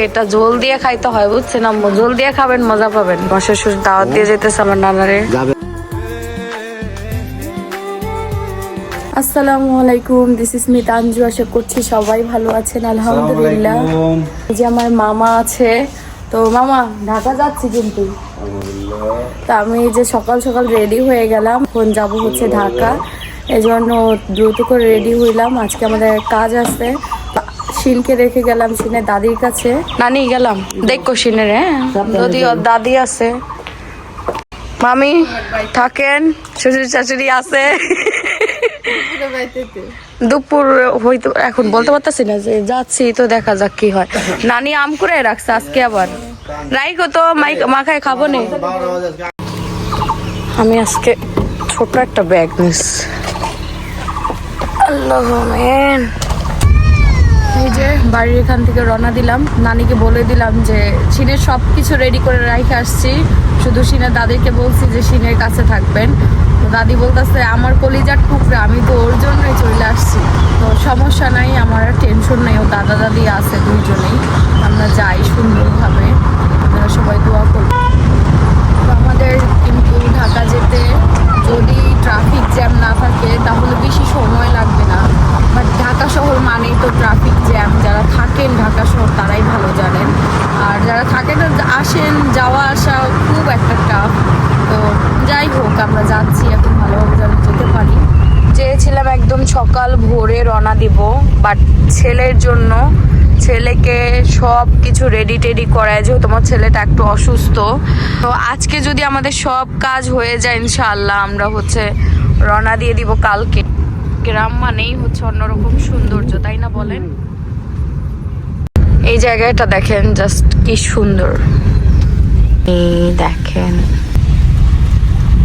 এটা ঝোল দিয়ে খাইতে হয় বুঝছেন আম্মু, ঝোল দিয়ে খাবেন মজা পাবেন। শ্বশুর দাওয়াত দিয়ে যেতেছে আমার নানারে। আসসালামু আলাইকুম, দিস ইজ মি তানজু। আশা করছি সবাই ভালো আছেন আলহামদুলিল্লাহ। এই যে আমার মামা আছে, তো মামা ঢাকা যাচ্ছি কিন্তু। তা আমি এই যে সকাল সকাল রেডি হয়ে গেলাম, এখন যাবো হচ্ছে ঢাকা, এই জন্য দ্রুত করে রেডি হইলাম। আজকে আমাদের কাজ আছে। শিনকে রেখে গেলাম শিনের দাদির কাছে, নানি গেলাম দেখো শিনের। হ্যাঁ যদি ওর দাদি আছে। মামি থাকেন, শ্বশুর শাশুড়ি আছে। দুপুর হয়তো এখন বলতে পারতেছি না, যে যাচ্ছি তো দেখা যাক কি হয়। নানি আম করে রাখছে আজকে, আবার রাইকো তো মাখায় খাবো নে। আমি আজকে ছোট একটা ব্যাগ নিস। আল্লাহ আমিন। এই যে বাড়ির এখান থেকে রওনা দিলাম, নানিকে বলে দিলাম যে শিনের সব কিছু রেডি করে রাখে আসছি, শুধু শিনের দাদিকে বলছি যে শিনের কাছে থাকবেন। তো দাদি বলতেছে আমার কলিজার টুকরা, আমি তো ওর জন্যই চলে আসছি, তো সমস্যা নাই, আমার আর টেনশন নাই, ও দাদা দাদি আছে দুইজনেই, আমরা যাই সুন্দরভাবে, আপনারা সবাই দোয়া করবেন। তো আমাদের কিন্তু ঢাকা যেতে যদি ট্রাফিক জ্যাম না থাকে তাহলে বেশি সময় লাগবে না, বাট ঢাকা শহর মানেই তো ট্রাফিক জ্যাম। যারা থাকেন ঢাকা শহর তারাই ভালো জানেন, আর যারা থাকেন আসেন, যাওয়া আসা খুব একটা টাফ। তো যাই হোক, আমরা যাচ্ছি এখন ভালোভাবে যেন যেতে পারি। চেয়েছিলাম একদম সকাল ভোরে রওনা দিব, বাট ছেলের জন্য ছেলেকে সব কিছু রেডি টেডি করায়, যেহেতু তোমার ছেলেটা একটু অসুস্থ। তো আজকে যদি আমাদের সব কাজ হয়ে যায় ইনশাআল্লাহ আমরা হচ্ছে রওনা দিয়ে দিব কালকে। গ্রাম মানেই হচ্ছে অন্যরকম সৌন্দর্য, তাই না বলেন? এই জায়গাটা দেখেন জাস্ট কি সুন্দর, এই দেখেন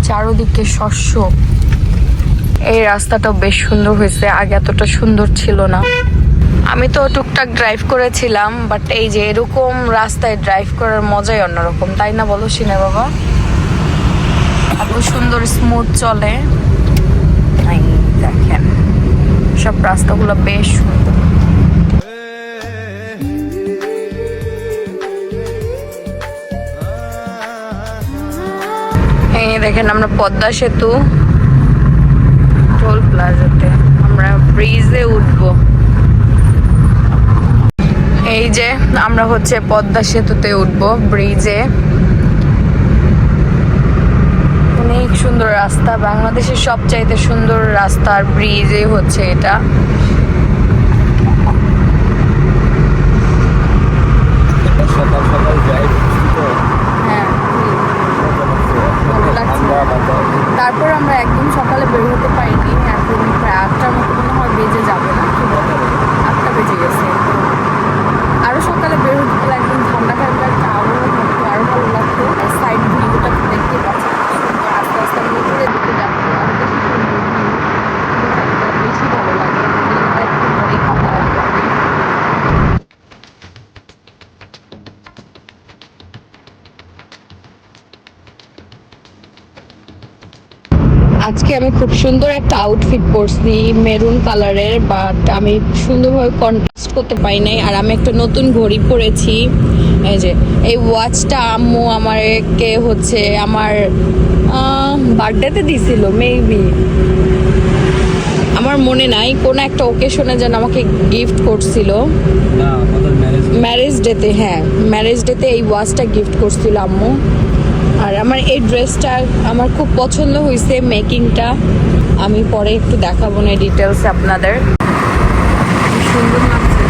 চারদিকে শস্য। এই রাস্তাটাও বেশ সুন্দর হয়েছে, আগে এতটা সুন্দর ছিল না। আমি তো টুকটাক ড্রাইভ করেছিলাম, বাট এই যে এরকম রাস্তায় ড্রাইভ করার মজাই অন্যরকম, তাই না বলো সিনে বাবা? এত সুন্দর স্মুথ চলে। এই দেখেন সব রাস্তাগুলো বেশ সুন্দর। এই দেখেন আমরা পদ্মা সেতু, টোল প্লাজাতে আমরা ব্রিজে উঠবো। এই যে আমরা হচ্ছে পদ্মা সেতুতে উঠবো, ব্রিজে। অনেক সুন্দর রাস্তা, বাংলাদেশের সবচাইতে সুন্দর রাস্তা আর ব্রিজে হচ্ছে এটা। হ্যাঁ তারপর আমরা একদম সকালে বের হতে পারিনি, এখন প্রায় 8টার মতো মনে হয় বেজে যাবে না, 8টা বেজে গেছে। আরো সকালে বের হতে গেলে একদম ঠান্ডা ঠান্ডা একটা আবহাওয়া থাকতো, আরো ভালো লাগতো। সাইড ভিউটা দেখতে পাচ্ছি সুন্দর, আস্তে আস্তে আমি উপরে দিকে যাচ্ছি, আরো বেশি সুন্দর বেশি ভালো লাগে। একটু পরেই খাওয়া দাওয়া করবে। আজকে আমি খুব সুন্দর একটা আউটফিট পরছি মেরুন কালারের, বাট আমি সুন্দরভাবে কন্ট্রাস্ট করতে পারি নাই। আর আমি একটা নতুন ঘড়ি পরেছি, এই যে এই ওয়াচটা আম্মু আমাকে হচ্ছে আমার বার্থডেতে দিছিল, মেবি আমার মনে নাই, কোন একটা ওকেশনে যেন আমাকে গিফট করছিল, ম্যারেজ ডেতে। হ্যাঁ ম্যারেজ ডেতে এই ওয়াচটা গিফট করছিল আম্মু। আর আমার এই ড্রেসটা আমার খুব পছন্দ হয়েছে, মেকিংটা আমি পরে একটু দেখাবো না ডিটেলস আপনাদের। সুন্দর লাগছে।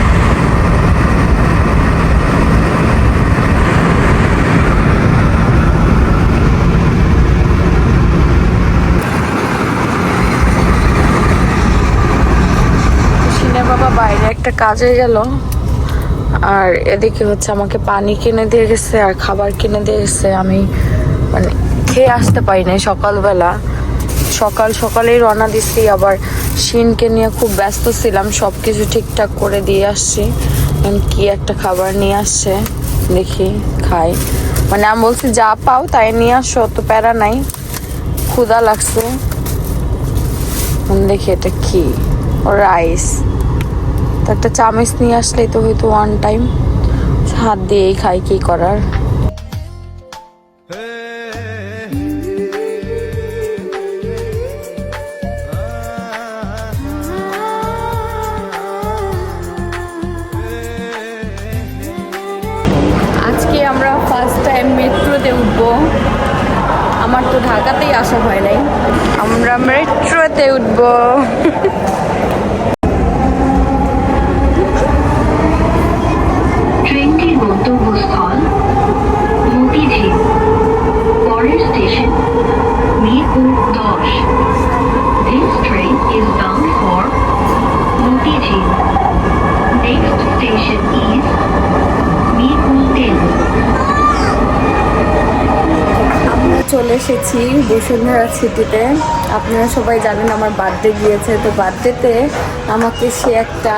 সিনে বাবা বাইরে একটা কাজে গেল, আর এদিকে হচ্ছে আমাকে পানি কিনে দিয়ে গেছে আর খাবার কিনে দিয়ে গেছে। আমি মানে খেয়ে আসতে পারি নাই সকালবেলা, সকালেই রওনা দিচ্ছি। আবার শিনকে নিয়ে খুব ব্যস্ত ছিলাম, সব কিছু ঠিকঠাক করে দিয়ে আসছি। কি একটা খাবার নিয়ে আসছে দেখি খাই, মানে আমি বলছি যা পাও তাই নিয়ে আসো, তো প্যারা নাই, ক্ষুধা লাগছে। দেখি এটা কি, রাইস তো একটা চামচ নিয়ে আসলেই তো হয়তো ওয়ান টাইম হাত দিয়েই খাই, কি করার। আজকে আমরা ফার্স্ট টাইম মেট্রোতে উঠবো। আমার তো ঢাকাতেই আসা হয় নাই, আমরা মেট্রোতে উঠবো। ট্রেনটির গন্তব্যস্থল মতিঝিল, পরের station Mirpur 10। This train is bound for Motijhil. Next station is Mirpur 10. আমরা চলে এসেছি বসুন্ধরা সিটিতে। আপনারা সবাই জানেন আমার বার্থডে গিয়েছে, তো বার্থডেতে আমাকে সে একটা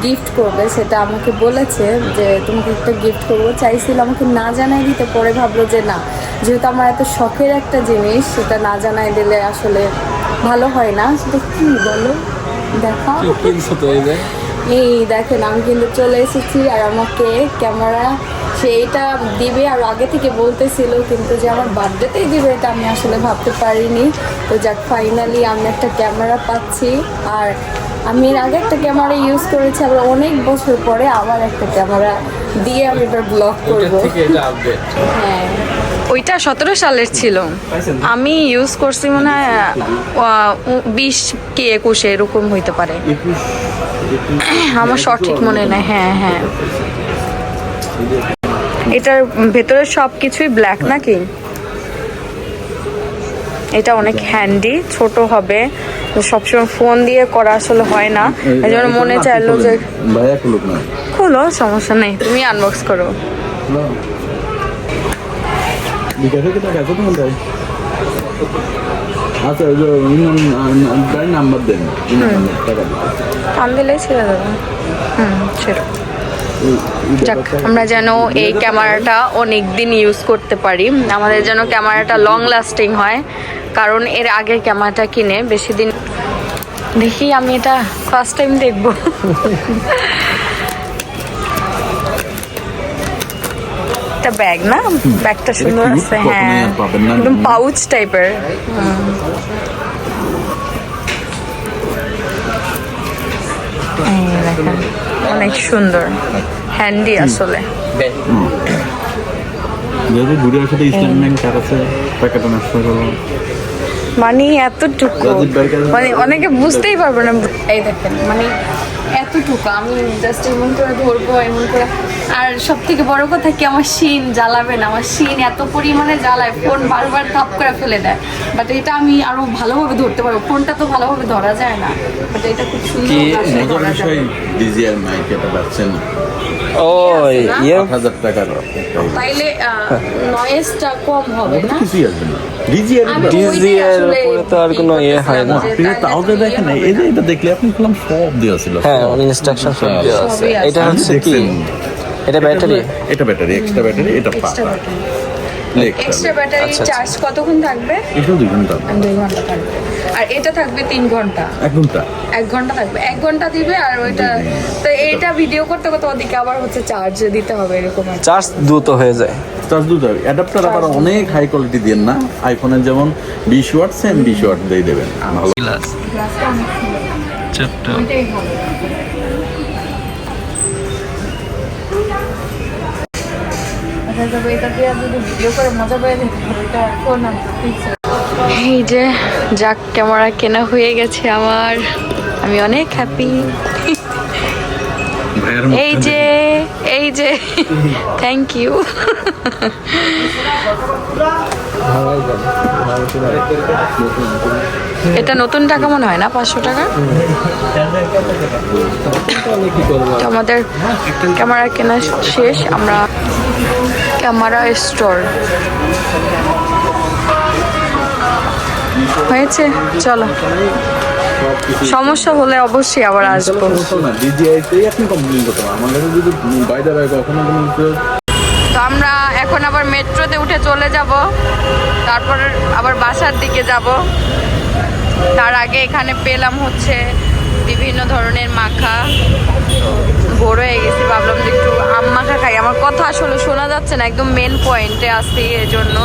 গিফট করবে, সেটা আমাকে বলেছে যে তোমাকে একটা গিফট করবো। চাইছিল আমাকে না জানাই দিতে, পরে ভাবলো যে না, যেহেতু আমার এত শখের একটা জিনিস, সেটা না জানাই দিলে আসলে ভালো হয় না। সেটা কি বলো, দেখা এই দেখেন আমি কিন্তু চলে এসেছি, আর আমাকে ক্যামেরা সেইটা দিবে আর আগে থেকে বলতেছিল, কিন্তু যে আমার বার্থডেতেই দিবে এটা আমি আসলে ভাবতে পারিনি। তো যাক, ফাইনালি আমি একটা ক্যামেরা পাচ্ছি। আর আমি এর আগে একটা ক্যামেরা ইউজ করেছি, আবার অনেক বছর পরে আবার একটা ক্যামেরা দিয়ে আমি এবার ব্লগ করবো। হ্যাঁ, ওইটা 17 সালের ছিল, আমি ইউজ করছি মনে হয় 20 কি 21 এরকম হইতে পারে, আমার সঠিক মনে নাই। হ্যাঁ হ্যাঁ, এটার ভেতরে সব কিছুই ব্ল্যাক নাকি? এটা অনেক হ্যান্ডি, ছোট হবে, সবসময় ফোন দিয়ে করা আসলে হয় না, এই জন্য মনে চাইলো যে খুলো, সমস্যা নেই, তুমি আনবক্স করো। আচ্ছা, নাম্বার দেন, টান দিলেই ছেড়ে দেবো। ছেড়ো। যাক, আমরা যেন এই ক্যামেরাটা অনেক দিন ইউজ করতে পারি, আমাদের যেন ক্যামেরাটা লং লাস্টিং হয়, কারণ এর আগে ক্যামেরাটা কিনে বেশি দিন। দেখি, আমি এটা ফার্স্ট টাইম দেখবো। একটা ব্যাগ না, ব্যাগটা সুন্দর আছে। হ্যাঁ, একদম পাউচ টাইপের। অনেক সুন্দর, হ্যান্ডি আসলে। যেহেতু ঘুরে আসাতে ইসলাম ব্যাংক কার আছে, টাকাটা নষ্ট করবো মানে এতটুকু, মানে অনেকে বুঝতেই পারবে না। এই দেখেন, মানে এতটুকু আমি জাস্ট এমন করে ধরবো, এমন করে। আর সব থেকে বড় কথা কি, আমার শিন জ্বালাবে না, আমার শিন এত পরিমাণে জ্বালায়, ফোন বারবার থাপ করে ফেলে দেয়। বাট এটা আমি আরো ভালোভাবে ধরতে পারবো, ফোনটা তো ভালোভাবে ধরা যায় না, বাট এটা খুব সুন্দর বিষয়। ডিজিআর মাইক এটা পাচ্ছেন ও, ইয়ে 8,000 টাকার, তাইলে নয়েজটা কম হবে না, কিছুই আসবে না। ডিজিআর ডিজিআর উপরে তো আর কোনো ইয়ে হয় না। আপনি তাও যে দেখেন, এই যে এটা দেখলে আপনি বললাম সব দেওয়া ছিল। হ্যাঁ, ইনস্ট্রাকশন সব দেওয়া আছে। সবই আছে। এটা হচ্ছে কি, দেখছেন? এটা ব্যাটারি, এটা ব্যাটারি, এক্সট্রা ব্যাটারি, এটা এক্সট্রা পাতা ব্যাটারি। এক্সট্রা ব্যাটারি আচ্ছা, চার্জ কতক্ষণ থাকবে? এটা 2 ঘন্টা, 2 ঘন্টা থাকবে। আর এটা থাকবে 3 ঘন্টা, 1 ঘন্টা, 1 ঘন্টা থাকবে, 1 ঘন্টা দিবে। আর ওইটা তো এইটা ভিডিও করতে করতে ওদিকে আবার হচ্ছে চার্জ দিতে হবে, এরকম আর কি। চার্জ দ্রুত হয়ে যায়। চার্জ দুটো অ্যাডাপ্টার আবার অনেক হাই কোয়ালিটি দেন না, আইফোনের যেমন 20 ওয়াট সেম 20 ওয়াট দিয়ে দেবেন। ভালো গ্লাসটা অনেক সুন্দর, ছোট্ট ওইটাই ভালো। আচ্ছা, তবে এটা দিয়ে যদি ভিডিও করে মজা পেয়ে যেতে, এটা ফোন এই যে যাক, ক্যামেরা কেনা হয়ে গেছে আমার, আমি অনেক হ্যাপি। এই যে এই যে থ্যাংক ইউ। এটা নতুন টাকা মনে হয় না, 500 টাকা। তো আমাদের ক্যামেরা কেনা শেষ, আমরা ক্যামেরা স্টোর হয়েছে, চলো। সমস্যা হলে অবশ্যই আবার আসবো। আপনি কমপ্লেন করতে পারেন, আমার কাছে যদি বাইরে বাইরে কখনো কোনো তো আমরা এখন আবার মেট্রোতে উঠে চলে যাব, তারপর আবার বাসার দিকে যাব। তার আগে এখানে পেলাম হচ্ছে বিভিন্ন ধরনের মাখা, তো বোর হয়ে গেছি, ভাবলাম যে একটু আম মাখা খাই। আমার কথা আসলে শোনা যাচ্ছে না, একদম মেন পয়েন্টে আসছি এজন্য।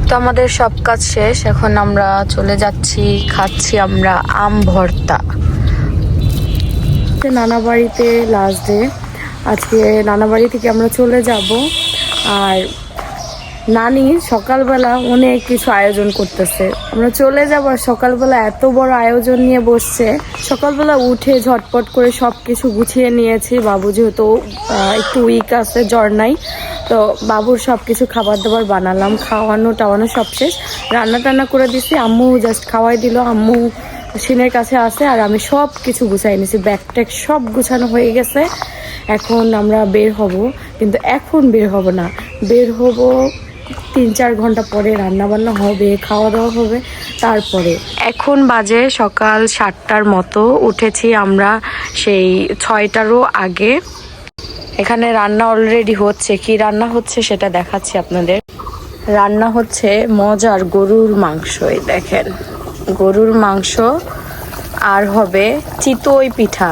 তো আমাদের সব কাজ শেষ, এখন আমরা চলে যাচ্ছি, খাচ্ছি আমরা আম ভর্তা। নানা বাড়িতে লাস্ট ডে, আজকে নানা বাড়ি থেকে আমরা চলে যাব। আর নানি সকালবেলা অনেক কিছু আয়োজন করতেছে, আমরা চলে যাব আর সকালবেলা এত বড় আয়োজন নিয়ে বসছে। সকালবেলা উঠে ঝটপট করে সব কিছু গুছিয়ে নিয়েছি, বাবু যেহেতু একটু উইক আছে, জ্বর নাই, তো বাবুর সব কিছু খাবার দাবার বানালাম, খাওয়ানো টাওয়ানো সব শেষ, রান্না টান্না করে দিছি। আম্মু জাস্ট খাওয়াই দিল, আম্মু সিনের কাছে আছে, আর আমি সব কিছু গুছাই নিয়েছি, ব্যাগ ট্যাগ সব গুছানো হয়ে গেছে। এখন আমরা বের হব, কিন্তু এখন বের হব না, বের হব 3-4 ঘন্টা পরে, রান্না বান্না হবে, খাওয়া দাওয়া হবে, তারপরে। এখন বাজে সকাল 7টার মতো, উঠেছি আমরা সেই 6টারও আগে। এখানে রান্না অলরেডি হচ্ছে, কি রান্না হচ্ছে সেটা দেখাচ্ছি আপনাদের। রান্না হচ্ছে মজার গরুর মাংস, এই দেখেন গরুর মাংস, আর হবে চিতই পিঠা।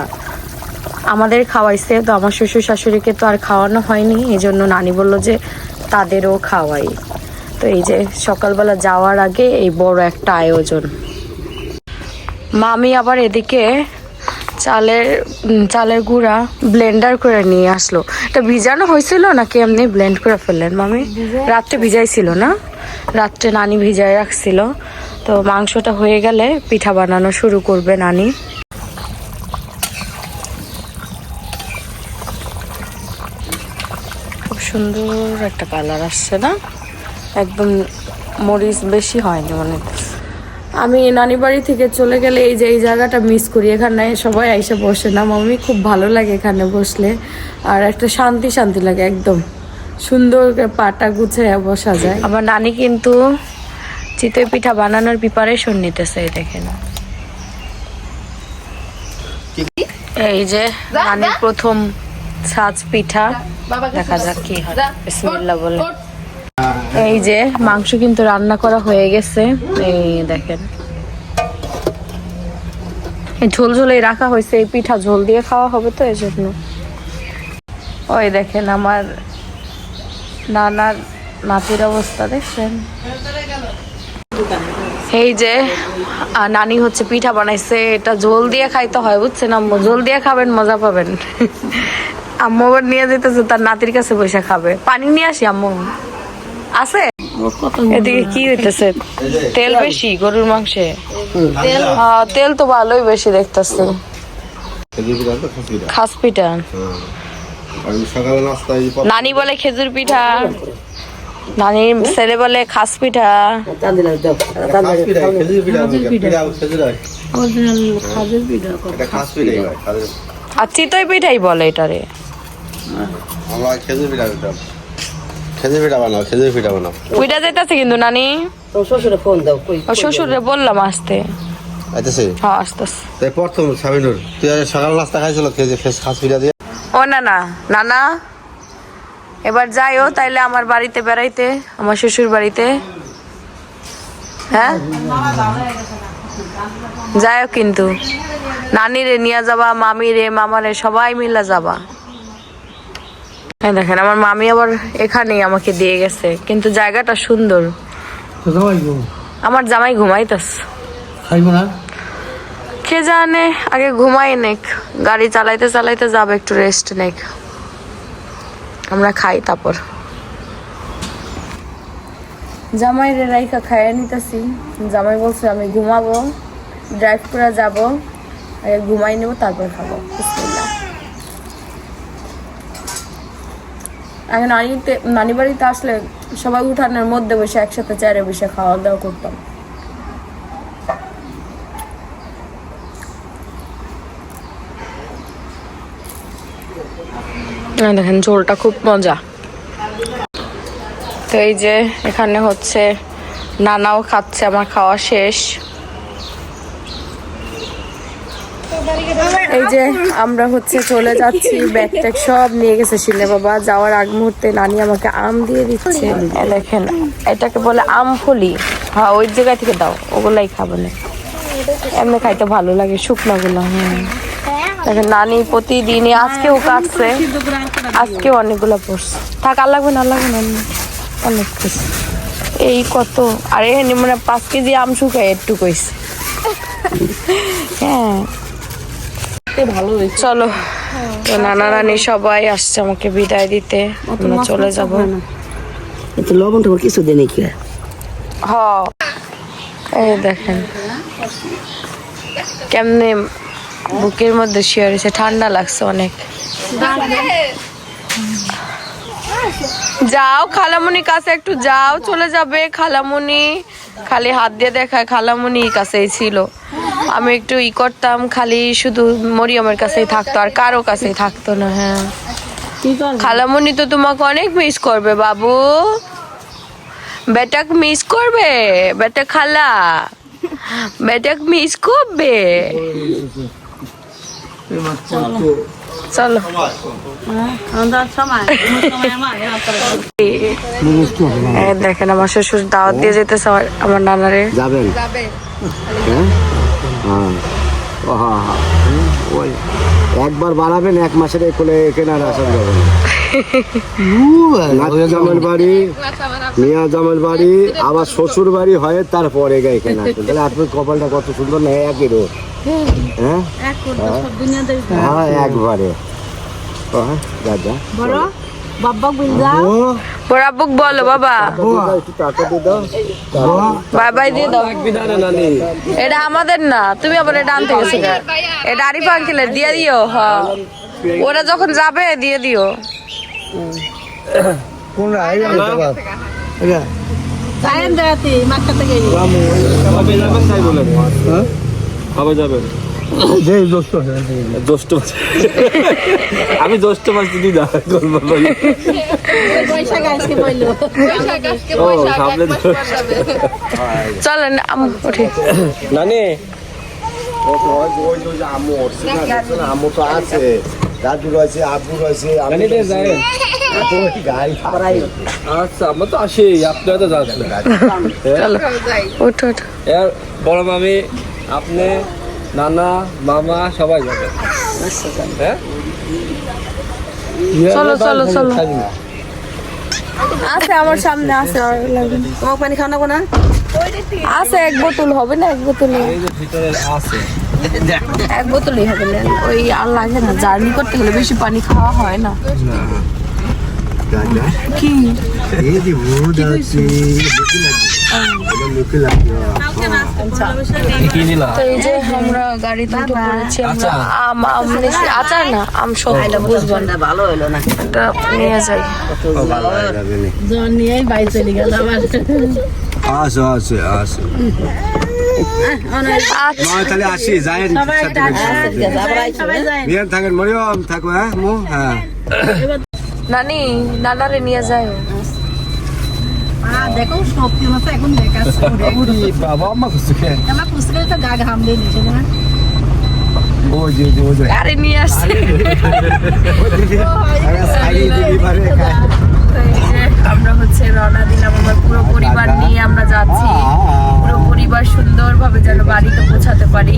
আমাদের খাওয়াইছে, তো আমার শ্বশুর শাশুড়িকে তো আর খাওয়ানো হয়নি, এই জন্য নানি বললো যে তাদেরও খাওয়াই। তো এই যে সকালবেলা যাওয়ার আগে এই বড় একটা আয়োজন। মামি আবার এদিকে চালের গুঁড়া ব্লেন্ডার করে নিয়ে আসলো। এটা ভিজানো হয়েছিল নাকি এমনি ব্লেন্ড করে ফেললেন মামি? রাত্রে ভিজাইছিল না, রাত্রে নানি ভিজায় রাখছিল। তো মাংসটা হয়ে গেলে পিঠা বানানো শুরু করবে নানি। খুব সুন্দর একটা কালার আসছে না, একদম মরিচ বেশি হয়নি মনে। আমি নানি বাড়ি থেকে চলে গেলে এই যে এই জায়গাটা মিস করি, এখানে সবাই এসে বসে না, মামি খুব ভালো লাগে এখানে বসলে, আর একটা শান্তি শান্তি লাগে, একদম সুন্দর পাটা গুছিয়ে বসা যায়। আমার নানি কিন্তু চিতই পিঠা বানানোর প্রিপারেশন নিতেছে, দেখেন। এই যে নানির প্রথম ছাঁচ পিঠা, দেখা যাক কি হয়, বিসমিল্লাহ বলে। এই যে মাংস কিন্তু রান্না করা হয়ে গেছে, এই দেখেন ঝোল ঝোলে রাখা হয়েছে, এই পিঠা ঝোল দিয়ে খাওয়া হবে তো এই জন্য। ওই দেখেন আমার নানার নাতির অবস্থা দেখছেন। এই যে নানি হচ্ছে পিঠা বানাইছে, এটা ঝোল দিয়ে খাইতে হয় বুঝছেন আম্মু, ঝোল দিয়ে খাবেন মজা পাবেন। আম্মু আবার নিয়ে যেতেছে তার নাতির কাছে বসে খাবে। পানি নিয়ে আসি আম্মু, আছে এদিকে কি হইতেছে? তেল বেশি গরুর মাংসে? হ্যাঁ তেল তো ভালোই বেশি দেখতেছি। খাস পিঠা নানি বলে, খেজুর পিঠা নানি ছেলে বলে খাস পিঠা। আর চিতই পিঠাই বলে এটারে। ওইটা যাইতাছে কিন্তু নানি, শ্বশুরে বললাম আসতে। হ্যাঁ আসতেছে। প্রথম সাবিনুর তুই সকাল নাস্তা খাইছিল খাস পিঠা দিয়ে? ও না না নানা, এবার যাইও তাইলে আমার বাড়িতে বেড়াইতে, আমার শ্বশুর বাড়িতে। হ্যাঁ যাইও কিন্তু, নানিরে নিয়ে যাবা, মামিরে মামারে সবাই মিলে যাবা। দেখেন আমার মামি আবার এখানেই আমাকে দিয়ে গেছে, কিন্তু জায়গাটা সুন্দর। আমার জামাই ঘুমাইতেছে, কে জানে, আগে ঘুমাই নেক, গাড়ি চালাইতে চালাইতে যাবে, একটু রেস্ট নেক, আমরা খাই তারপর। জামাই রে রাইখা খাইয়া নিতেছি, জামাই বলছে আমি ঘুমাবো, ড্রাইভ করে যাবো, আগে ঘুমাই নেবো তারপর খাবো। বিসমিল্লাহ। আগে নানি বাড়িতে আসলে সবাই উঠানের মধ্যে বসে একসাথে চেয়ারে বসে খাওয়া দাওয়া করতাম। দেখেন ঝোলটা খুব মজা। তো এই যে এখানে হচ্ছে নানাও খাচ্ছে, আমার খাওয়া শেষ। এই যে আমরা হচ্ছে চলে যাচ্ছি, ব্যাগ ট্যাগ সব নিয়ে গেছে শিলে বাবা। যাওয়ার আগ মুহূর্তে নানি আমাকে আম দিয়ে দিচ্ছে, দেখেন এটাকে বলে আম ফলি। হ্যাঁ ওই জায়গা থেকে দাও, ওগুলাই খাবো না, এমনি খাইতে ভালো লাগে শুকনা গুলো। হ্যাঁ দেখেন নানি প্রতিদিনই আজকেও কাটছে, আজকেও অনেকগুলো পড়ছে। থাক আর লাগবে না, আর লাগবে না, অনেক কিছু। এই কত, আর এখানে মানে 5 কেজি আম শুকায় একটু কইছে। হ্যাঁ চলো, তো নানা নানি সবাই আসছে আমাকে বিদায় দিতে, আমরা চলে যাব। লবণ টবণ কিছু দেয় নাকি? হ এই দেখেন কেমনে বুকের মধ্যে শিওর হয়েছে, ঠান্ডা লাগছে অনেক। যাও খালামুনির কাছে একটু যাও, চলে যাবে খালামুনি। খালি হাত দিয়ে দেখায় খালামুনির কাছেই ছিল। আমি একটু করতাম, খালি শুধু মরিয়মের কাছেই থাকতো, আর কারো কাছেই থাকতো না। হ্যাঁ খালামুনি তো তোমাকে অনেক মিস করবে বাবু, বেটাক মিস করবে, বেটা খালা বেটাক মিস করবে। চলো দেখেন আমার শ্বশুর দাওয়াত দিয়ে যেতেছে আমার নানারে। যাবেন? হ্যাঁ হ্যাঁ, ওই একবার বাড়াবেন, 1 মাসের কোলে কেনার আসা যাবেন। নাতির জামাইয়ের বাড়ি, মিয়া জামাইয়ের বাড়ি, আবার শ্বশুর বাড়ি হয়ে তারপরে গায়ে কেনা। তাহলে আপনার কপালটা কত সুন্দর না, একই রোড। হ্যাঁ হ্যাঁ একবারে। যা যা বড় আব্বুক বলো বাবা একটু টাকা দিয়ে দাও। বাই বাই দিয়ে দাও। এটা আমাদের না, তুমি আবার এটা আনতে গেছো কেন? এটা আরিফ আঙ্কেলের, দিয়ে দিও। হ্যাঁ ওরা যখন যাবে দিয়ে দিও। কোন আমি জ্যৈষ্ঠ মাস দিদি না চলেন উঠি। নানি আমু তো আছে, দাদু রয়েছে, আব্বু রয়েছে, আমি গাড়ি। আচ্ছা আমরা তো আসি, আপনারা তো যাচ্ছেন। চলো ওঠো ওঠো। এর বড় মামি, আপনি, নানা, মামা সবাই যাবে। হ্যাঁ চলো চলো চলো, আছে আমার সামনে আছে। তোমার পানি খাওয়া না? আছে 1 বোতল হবে না, 1 বোতলে ভিতরে আছে। 1 বোতলই হবে না, ওই আর লাগে না। জার্নি করতে গেলে বেশি পানি খাওয়া হয় না। কি কি নিলা? তো এই যে আমরা গাড়িতে উঠে পড়েছি। আমরা আম নিয়েছি, আচার না আম সবটা বুঝবো না, ভালো হলো না। এটা নিয়ে যাই। আসো আসো আসো, তাহলে আসি যাই। থাকেন মরিয়ম, থাকো। হ্যাঁ হ্যাঁ নানি নানারে নিয়ে যায়। দেখো সত্যি মতো এখন দেখাচ্ছে বাবা আম্মা খুশি। আমার পুষলে তো গা ঘাম দিয়ে নিছে না। গাড়ি নিয়ে আসছে। আমরা হচ্ছে রওনা দিলাম, আমার পুরো পরিবার নিয়ে আমরা যাচ্ছি। পুরো পরিবার সুন্দরভাবে যেন বাড়িতে পৌঁছাতে পারি।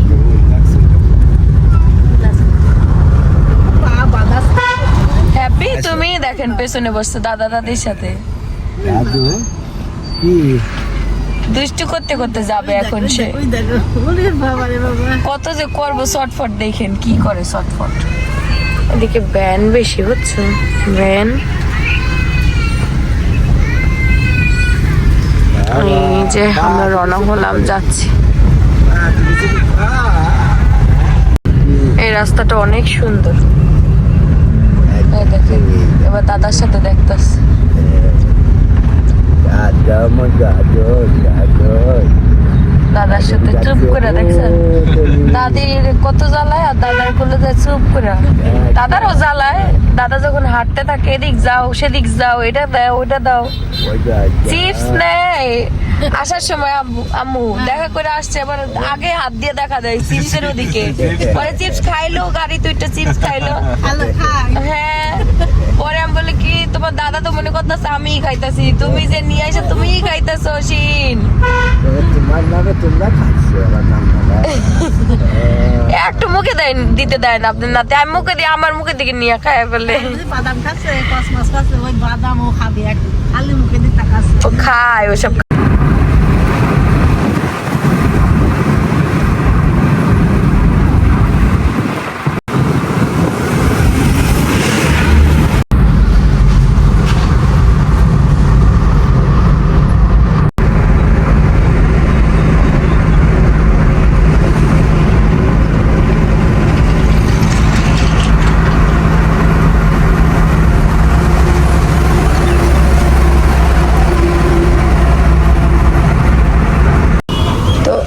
হ্যাপি তুমি দেখেন পেছনে বসছো দাদা দাদির সাথে, দুষ্টু করতে করতে যাবে এখন সে। ওই দেখো ওরে বাবা রে বাবা, কত যে করবো শর্টফট, দেখেন কি করে শর্টফট। এদিকে ভ্যান বেশি হচ্ছে, ভ্যান। এই যে আমরা রওনা হলাম, যাচ্ছি। এই রাস্তাটা অনেক সুন্দর। এই দেখেন, এবার দাদার সাথে দেখতেছি। দাদার সাথে চুপ করে দেখছেন, দাদির কত জ্বালায়, আর দাদার কোলে যায় চুপ করে। দাদারও জ্বালায়, দাদা যখন হাঁটতে থাকে, এদিক যাও সেদিক যাও, এটা দাও ওইটা দাও। চিপস নেই, আসার সময় আম্মু দেখা করে আসছে, এবার আগে হাত দিয়ে দেখা যায় চিপসের ওদিকে। পরে চিপস খাইলো, গাড়ি তো একটা চিপস খাইলো। হ্যাঁ পরে আমি বলি কি তোমার তোমার দাদা তো মনে করতেছে আমিই খাইতাছি, তুমি যে নিয়ে আইসো তুমিই খাইতাছো শিন। তোমার নামে তোমরা খাচ্ছ, আমার নাম একটু মুখে দিতে দেয় না আপনার নাতে, আমি মুখে দিয়ে আমার মুখে দিকে নিয়ে খায় ফেলে। যদি বাদাম খাচ্ছে কসমস খাচ্ছে ওই বাদামও খাবে একটু খালি মুখে দিয়ে তাকাচ্ছে। ও খায় ওসব।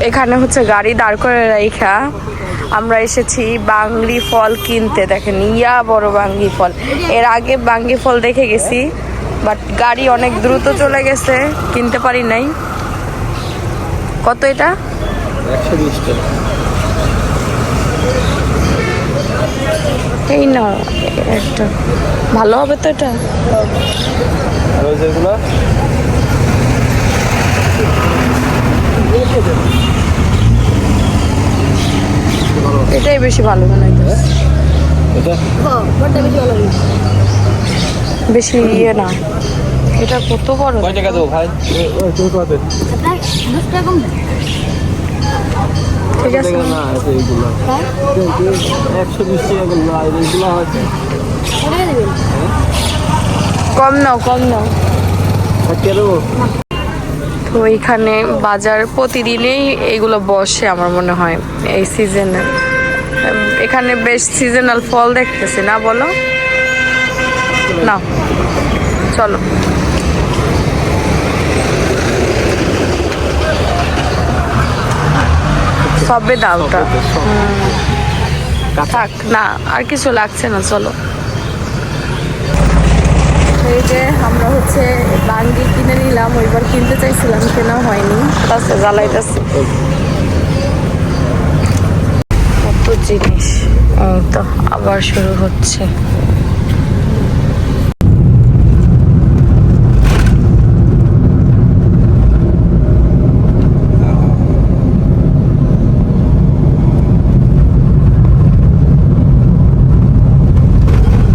এখানে হচ্ছে গাড়ি দাঁড় করে রাইখা আমরা এসেছি বাংলি ফল কিনতে। দেখেন ইয়া বড় বাঙ্গি ফল, এর আগে বাঙ্গি ফল দেখে গেছি, বাট গাড়ি অনেক দ্রুত চলে গেছে, কিনতে পারি নাই। কত এটা? 120 টাকা। এই না একটা ভালো হবে তো এটা। আর ওই যেগুলো এটাই বেশি ভালো মনে হয়, এটা বেশি ইয়ে না। এটা কত বড়? কয় টাকা দেবো ভাই? তুমি কত? ঠিক আছে না এটা এইগুলো 120 টাকা গুলো, আর এইগুলো হচ্ছে কম নাও, কম নাও। কেন? তো এইখানে বাজার প্রতিদিনই এইগুলো বসে আমার মনে হয় এই সিজনে। এখানে বেশ সিজনাল ফল দেখতেছি না, বলো না? চলো সবে দাওটা থাক না, আর কিছু লাগছে না, চলো। এই যে আমরা হচ্ছে বাঙ্গি কিনে নিলাম, ওইবার কিনতে চাইছিলাম, কেনা হয়নি, তাছে জ্বালাইতেছে কত জিনিস। এই তো আবার শুরু হচ্ছে।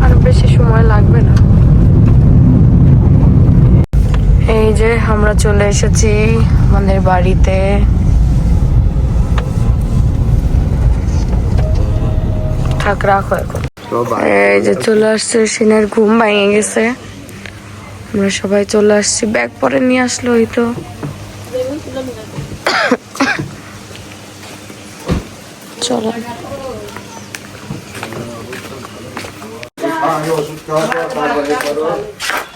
আর বেশি সময় লাগবে না। এই যে আমরা চলে এসেছি আমাদের বাড়িতে। থাক, রাখো এখন। এই যে চলে আসছে, সিনের ঘুম ভেঙে গেছে, আমরা সবাই চলে আসছি। ব্যাগ পরে নিয়ে আসলো ওই তো। চলো